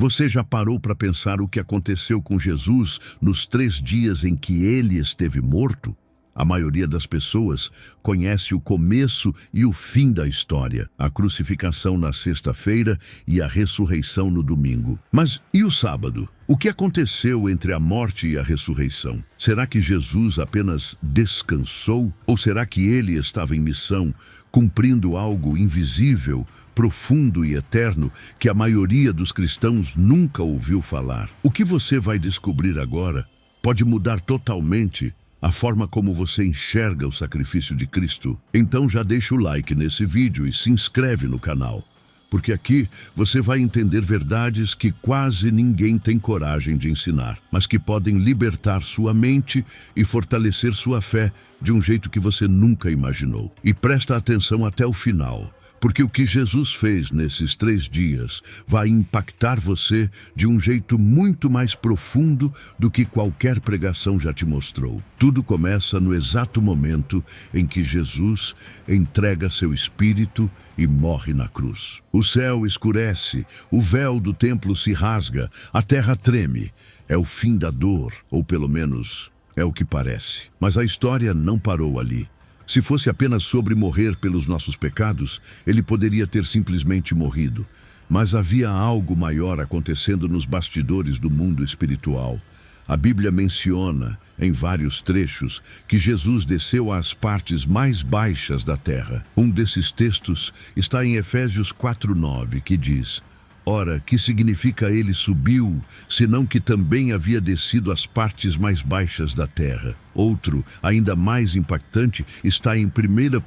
Você já parou para pensar o que aconteceu com Jesus nos 3 dias em que ele esteve morto? A maioria das pessoas conhece o começo e o fim da história, a crucificação na sexta-feira e a ressurreição no domingo. Mas e o sábado? O que aconteceu entre a morte e a ressurreição? Será que Jesus apenas descansou? Ou será que ele estava em missão, cumprindo algo invisível, profundo e eterno que a maioria dos cristãos nunca ouviu falar? O que você vai descobrir agora pode mudar totalmente a forma como você enxerga o sacrifício de Cristo. Então já deixa o like nesse vídeo e se inscreve no canal, porque aqui você vai entender verdades que quase ninguém tem coragem de ensinar, mas que podem libertar sua mente e fortalecer sua fé de um jeito que você nunca imaginou. E presta atenção até o final, porque o que Jesus fez nesses 3 dias vai impactar você de um jeito muito mais profundo do que qualquer pregação já te mostrou. Tudo começa no exato momento em que Jesus entrega seu espírito e morre na cruz. O céu escurece, o véu do templo se rasga, a terra treme. É o fim da dor, ou pelo menos é o que parece. Mas a história não parou ali. Se fosse apenas sobre morrer pelos nossos pecados, ele poderia ter simplesmente morrido. Mas havia algo maior acontecendo nos bastidores do mundo espiritual. A Bíblia menciona, em vários trechos, que Jesus desceu às partes mais baixas da terra. Um desses textos está em Efésios 4:9, que diz: Ora, que significa ele subiu, senão que também havia descido às partes mais baixas da terra? Outro, ainda mais impactante, está em 1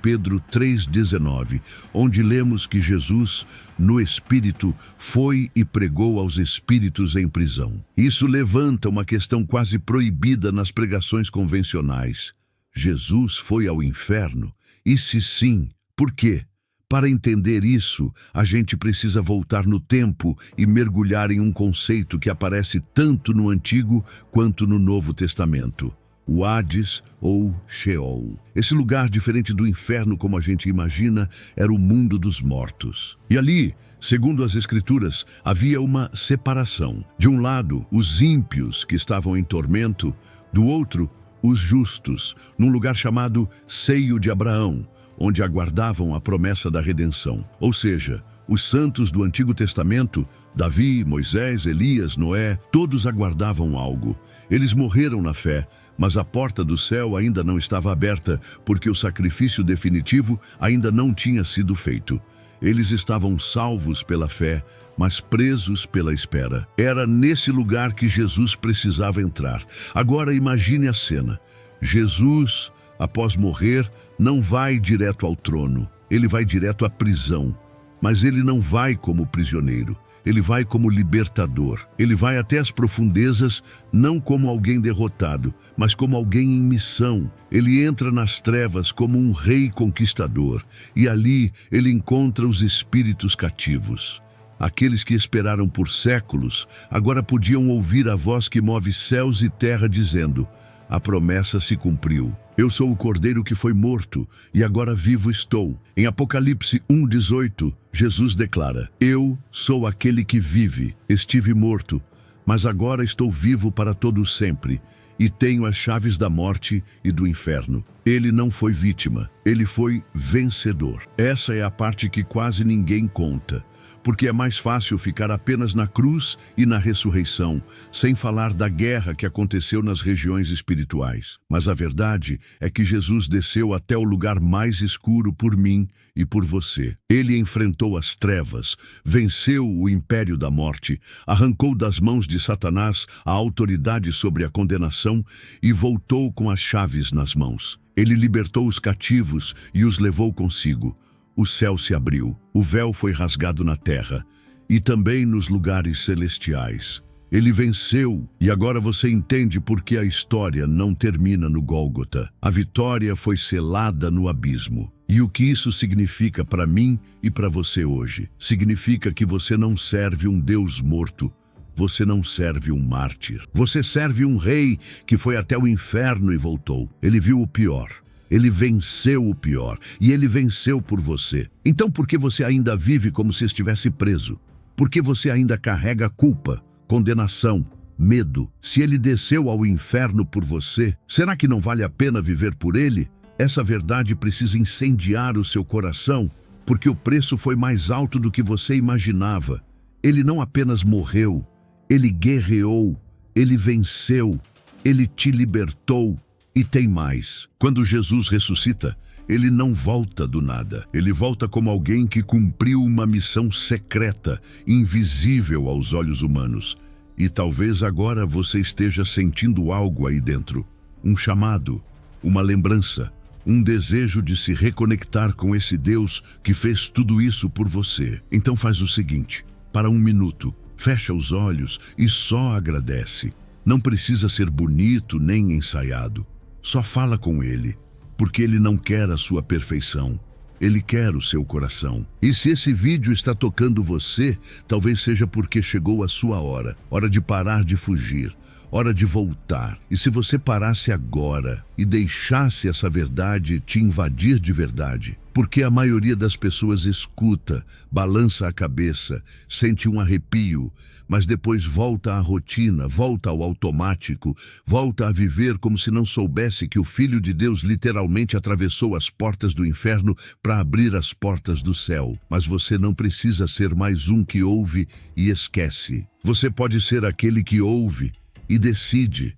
Pedro 3,19, onde lemos que Jesus, no Espírito, foi e pregou aos espíritos em prisão. Isso levanta uma questão quase proibida nas pregações convencionais. Jesus foi ao inferno? E se sim, por quê? Para entender isso, a gente precisa voltar no tempo e mergulhar em um conceito que aparece tanto no Antigo quanto no Novo Testamento: o Hades ou Sheol. Esse lugar, diferente do inferno como a gente imagina, era o mundo dos mortos. E ali, segundo as Escrituras, havia uma separação. De um lado, os ímpios que estavam em tormento, do outro, os justos, num lugar chamado Seio de Abraão, onde aguardavam a promessa da redenção. Ou seja, os santos do Antigo Testamento, Davi, Moisés, Elias, Noé, todos aguardavam algo. Eles morreram na fé, mas a porta do céu ainda não estava aberta, porque o sacrifício definitivo ainda não tinha sido feito. Eles estavam salvos pela fé, mas presos pela espera. Era nesse lugar que Jesus precisava entrar. Agora imagine a cena. Jesus, após morrer, não vai direto ao trono, ele vai direto à prisão. Mas ele não vai como prisioneiro, ele vai como libertador. Ele vai até as profundezas, não como alguém derrotado, mas como alguém em missão. Ele entra nas trevas como um rei conquistador, e ali ele encontra os espíritos cativos. Aqueles que esperaram por séculos, agora podiam ouvir a voz que move céus e terra dizendo: a promessa se cumpriu. Eu sou o Cordeiro que foi morto, e agora vivo estou. Em Apocalipse 1:18, Jesus declara: Eu sou aquele que vive. Estive morto, mas agora estou vivo para todo sempre, e tenho as chaves da morte e do inferno. Ele não foi vítima, ele foi vencedor. Essa é a parte que quase ninguém conta, porque é mais fácil ficar apenas na cruz e na ressurreição, sem falar da guerra que aconteceu nas regiões espirituais. Mas a verdade é que Jesus desceu até o lugar mais escuro por mim e por você. Ele enfrentou as trevas, venceu o império da morte, arrancou das mãos de Satanás a autoridade sobre a condenação e voltou com as chaves nas mãos. Ele libertou os cativos e os levou consigo. O céu se abriu, o véu foi rasgado na terra e também nos lugares celestiais. Ele venceu, e agora você entende por que a história não termina no Gólgota. A vitória foi selada no abismo. E o que isso significa para mim e para você hoje? Significa que você não serve um Deus morto. Você não serve um mártir. Você serve um rei que foi até o inferno e voltou. Ele viu o pior. Ele venceu o pior, e ele venceu por você. Então por que você ainda vive como se estivesse preso? Por que você ainda carrega culpa, condenação, medo? Se ele desceu ao inferno por você, será que não vale a pena viver por ele? Essa verdade precisa incendiar o seu coração, porque o preço foi mais alto do que você imaginava. Ele não apenas morreu, ele guerreou, ele venceu, ele te libertou e tem mais. Quando Jesus ressuscita, ele não volta do nada. Ele volta como alguém que cumpriu uma missão secreta, invisível aos olhos humanos. E talvez agora você esteja sentindo algo aí dentro. Um chamado, uma lembrança, um desejo de se reconectar com esse Deus que fez tudo isso por você. Então faz o seguinte, para um minuto, fecha os olhos e só agradece. Não precisa ser bonito nem ensaiado. Só fala com ele, porque ele não quer a sua perfeição. Ele quer o seu coração. E se esse vídeo está tocando você, talvez seja porque chegou a sua hora. Hora de parar de fugir. Hora de voltar. E se você parasse agora e deixasse essa verdade te invadir de verdade, porque a maioria das pessoas escuta, balança a cabeça, sente um arrepio, mas depois volta à rotina, volta ao automático, volta a viver como se não soubesse que o Filho de Deus literalmente atravessou as portas do inferno para abrir as portas do céu. Mas você não precisa ser mais um que ouve e esquece. Você pode ser aquele que ouve e decide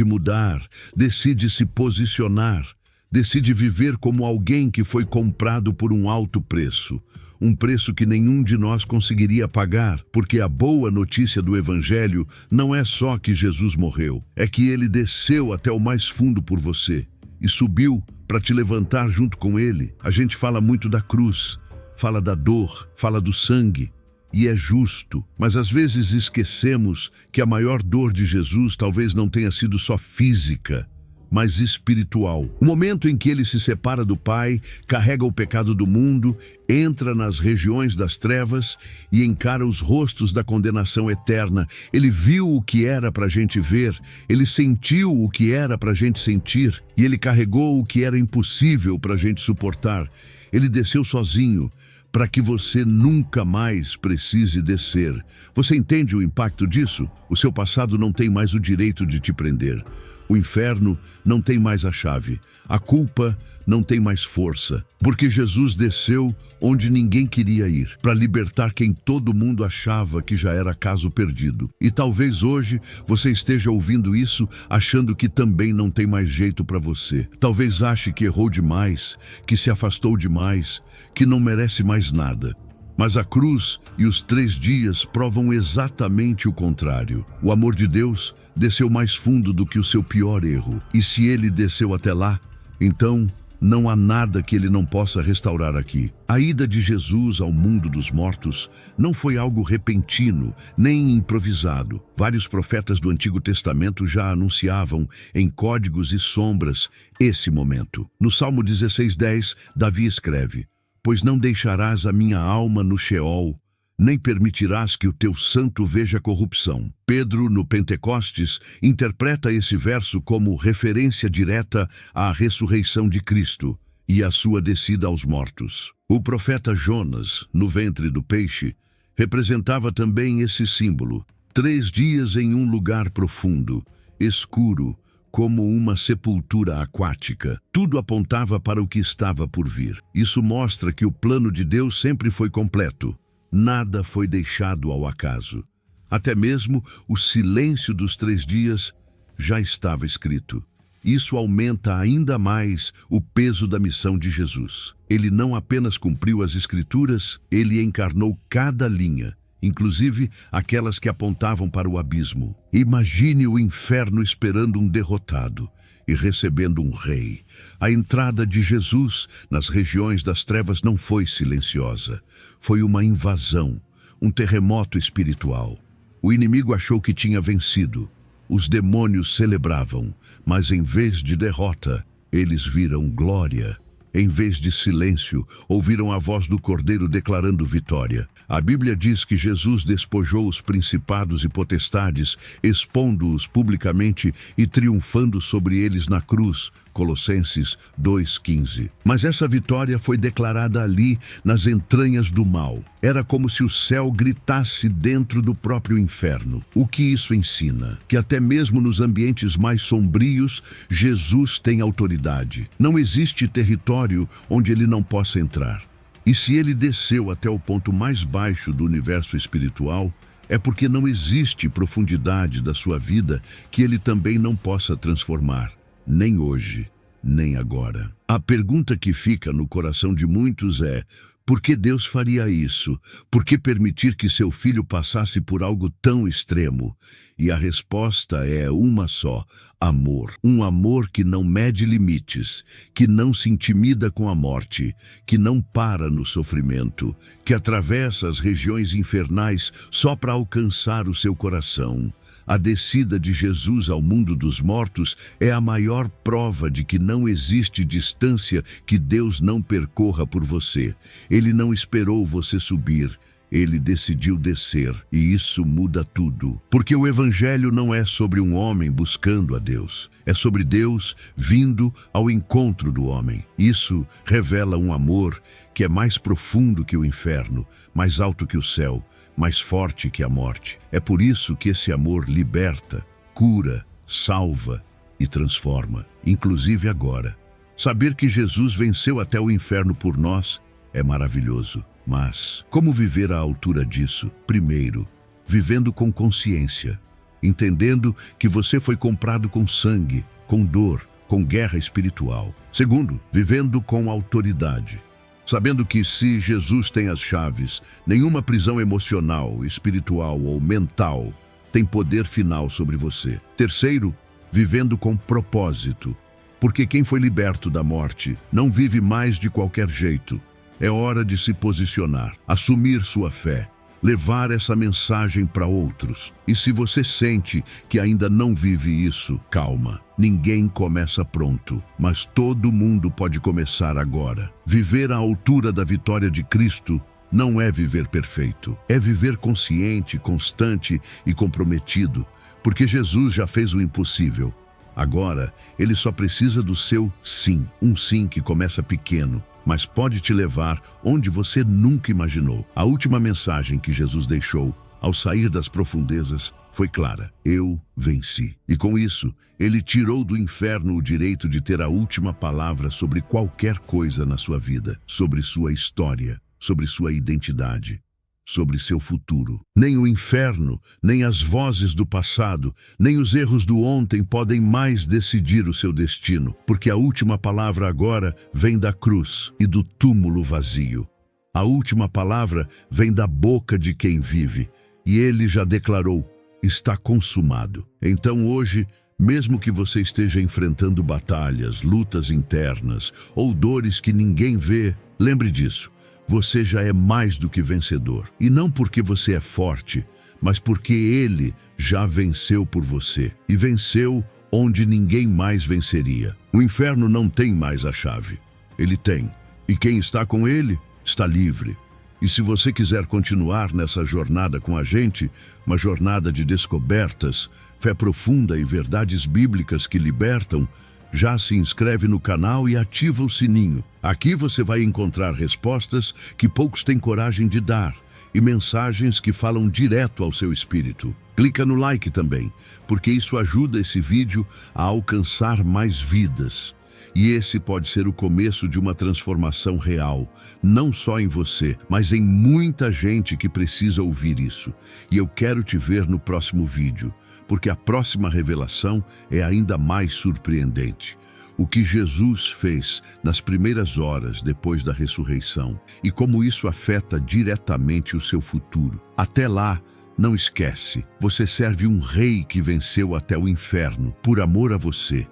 mudar, decide se posicionar, decide viver como alguém que foi comprado por um alto preço. Um preço que nenhum de nós conseguiria pagar, porque a boa notícia do Evangelho não é só que Jesus morreu, é que ele desceu até o mais fundo por você e subiu para te levantar junto com ele. A gente fala muito da cruz, fala da dor, fala do sangue, e é justo, mas às vezes esquecemos que a maior dor de Jesus talvez não tenha sido só física, mas espiritual. O momento em que ele se separa do Pai, carrega o pecado do mundo, entra nas regiões das trevas e encara os rostos da condenação eterna. Ele viu o que era para a gente ver, ele sentiu o que era para a gente sentir, e ele carregou o que era impossível para a gente suportar. Ele desceu sozinho, para que você nunca mais precise descer. Você entende o impacto disso? O seu passado não tem mais o direito de te prender. O inferno não tem mais a chave. A culpa não tem mais força. Porque Jesus desceu onde ninguém queria ir, para libertar quem todo mundo achava que já era caso perdido. E talvez hoje você esteja ouvindo isso achando que também não tem mais jeito para você. Talvez ache que errou demais, que se afastou demais, que não merece mais nada. Mas a cruz e os 3 dias provam exatamente o contrário. O amor de Deus desceu mais fundo do que o seu pior erro. E se ele desceu até lá, então não há nada que ele não possa restaurar aqui. A ida de Jesus ao mundo dos mortos não foi algo repentino, nem improvisado. Vários profetas do Antigo Testamento já anunciavam, em códigos e sombras, esse momento. No Salmo 16:10, Davi escreve: "Pois não deixarás a minha alma no Sheol, nem permitirás que o teu santo veja corrupção." Pedro, no Pentecostes, interpreta esse verso como referência direta à ressurreição de Cristo e à sua descida aos mortos. O profeta Jonas, no ventre do peixe, representava também esse símbolo. 3 dias em um lugar profundo, escuro, como uma sepultura aquática. Tudo apontava para o que estava por vir. Isso mostra que o plano de Deus sempre foi completo. Nada foi deixado ao acaso. Até mesmo o silêncio dos 3 dias já estava escrito. Isso aumenta ainda mais o peso da missão de Jesus. Ele não apenas cumpriu as Escrituras, ele encarnou cada linha, inclusive aquelas que apontavam para o abismo. Imagine o inferno esperando um derrotado e recebendo um rei. A entrada de Jesus nas regiões das trevas não foi silenciosa. Foi uma invasão, um terremoto espiritual. O inimigo achou que tinha vencido. Os demônios celebravam, mas em vez de derrota, eles viram glória. Em vez de silêncio, ouviram a voz do Cordeiro declarando vitória. A Bíblia diz que Jesus despojou os principados e potestades, expondo-os publicamente e triunfando sobre eles na cruz. Colossenses 2,15. Mas essa vitória foi declarada ali, nas entranhas do mal. Era como se o céu gritasse dentro do próprio inferno. O que isso ensina? Que até mesmo nos ambientes mais sombrios, Jesus tem autoridade. Não existe território onde ele não possa entrar. E se ele desceu até o ponto mais baixo do universo espiritual, é porque não existe profundidade da sua vida que ele também não possa transformar. Nem hoje, nem agora. A pergunta que fica no coração de muitos é: por que Deus faria isso? Por que permitir que seu filho passasse por algo tão extremo? E a resposta é uma só: amor. Um amor que não mede limites, que não se intimida com a morte, que não para no sofrimento, que atravessa as regiões infernais só para alcançar o seu coração. A descida de Jesus ao mundo dos mortos é a maior prova de que não existe distância que Deus não percorra por você. Ele não esperou você subir, ele decidiu descer, e isso muda tudo. Porque o Evangelho não é sobre um homem buscando a Deus, é sobre Deus vindo ao encontro do homem. Isso revela um amor que é mais profundo que o inferno, mais alto que o céu, mais forte que a morte. É por isso que esse amor liberta, cura, salva e transforma, inclusive agora. Saber que Jesus venceu até o inferno por nós é maravilhoso. Mas como viver à altura disso? Primeiro, vivendo com consciência, entendendo que você foi comprado com sangue, com dor, com guerra espiritual. Segundo, vivendo com autoridade, sabendo que se Jesus tem as chaves, nenhuma prisão emocional, espiritual ou mental tem poder final sobre você. Terceiro, vivendo com propósito, porque quem foi liberto da morte não vive mais de qualquer jeito. É hora de se posicionar, assumir sua fé, levar essa mensagem para outros. E se você sente que ainda não vive isso, calma. Ninguém começa pronto, mas todo mundo pode começar agora. Viver à altura da vitória de Cristo não é viver perfeito. É viver consciente, constante e comprometido, porque Jesus já fez o impossível. Agora, ele só precisa do seu sim. Um sim que começa pequeno, mas pode te levar onde você nunca imaginou. A última mensagem que Jesus deixou ao sair das profundezas foi clara: eu venci. E com isso, ele tirou do inferno o direito de ter a última palavra sobre qualquer coisa na sua vida, sobre sua história, sobre sua identidade, sobre seu futuro. Nem o inferno, nem as vozes do passado, nem os erros do ontem podem mais decidir o seu destino, porque a última palavra agora vem da cruz e do túmulo vazio. A última palavra vem da boca de quem vive, e ele já declarou: está consumado. Então hoje, mesmo que você esteja enfrentando batalhas, lutas internas ou dores que ninguém vê, lembre disso. Você já é mais do que vencedor. E não porque você é forte, mas porque ele já venceu por você. E venceu onde ninguém mais venceria. O inferno não tem mais a chave. Ele tem. E quem está com ele, está livre. E se você quiser continuar nessa jornada com a gente, uma jornada de descobertas, fé profunda e verdades bíblicas que libertam, já se inscreve no canal e ativa o sininho. Aqui você vai encontrar respostas que poucos têm coragem de dar e mensagens que falam direto ao seu espírito. Clica no like também, porque isso ajuda esse vídeo a alcançar mais vidas. E esse pode ser o começo de uma transformação real, não só em você, mas em muita gente que precisa ouvir isso. E eu quero te ver no próximo vídeo, porque a próxima revelação é ainda mais surpreendente. O que Jesus fez nas primeiras horas depois da ressurreição e como isso afeta diretamente o seu futuro. Até lá, não esquece, você serve um rei que venceu até o inferno por amor a você.